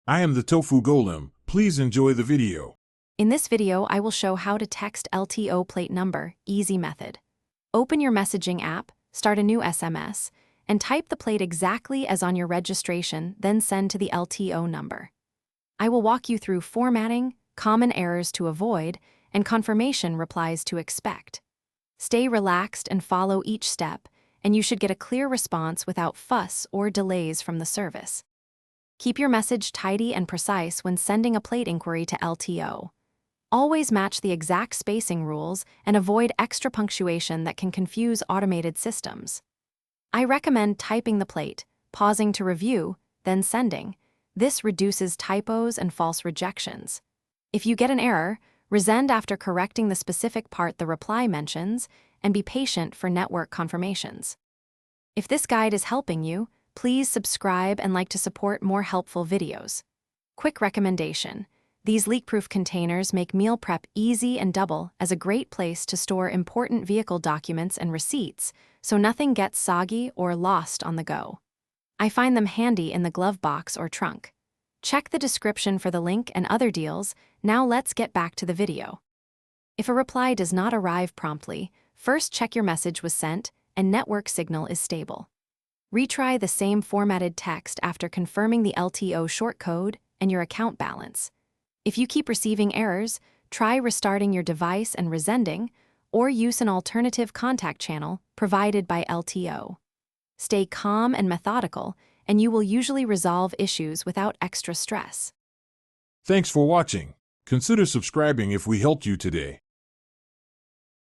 I am the Tofu Golem. Please enjoy the video. In this video, I will show how to text LTO plate number, easy method. Open your messaging app, start a new SMS, and type the plate exactly as on your registration, then send to the LTO number. I will walk you through formatting, common errors to avoid, and confirmation replies to expect. Stay relaxed and follow each step, and you should get a clear response without fuss or delays from the service. Keep your message tidy and precise when sending a plate inquiry to LTO. Always match the exact spacing rules and avoid extra punctuation that can confuse automated systems. I recommend typing the plate, pausing to review, then sending. This reduces typos and false rejections. If you get an error, resend after correcting the specific part the reply mentions, and be patient for network confirmations. If this guide is helping you, please subscribe and like to support more helpful videos. Quick recommendation: these leak-proof containers make meal prep easy and double as a great place to store important vehicle documents and receipts, so nothing gets soggy or lost on the go. I find them handy in the glove box or trunk. Check the description for the link and other deals. Now let's get back to the video. If a reply does not arrive promptly, first check your message was sent and network signal is stable. Retry the same formatted text after confirming the LTO shortcode and your account balance. If you keep receiving errors, try restarting your device and resending, or use an alternative contact channel provided by LTO. Stay calm and methodical, and you will usually resolve issues without extra stress. Thanks for watching. Consider subscribing if we helped you today.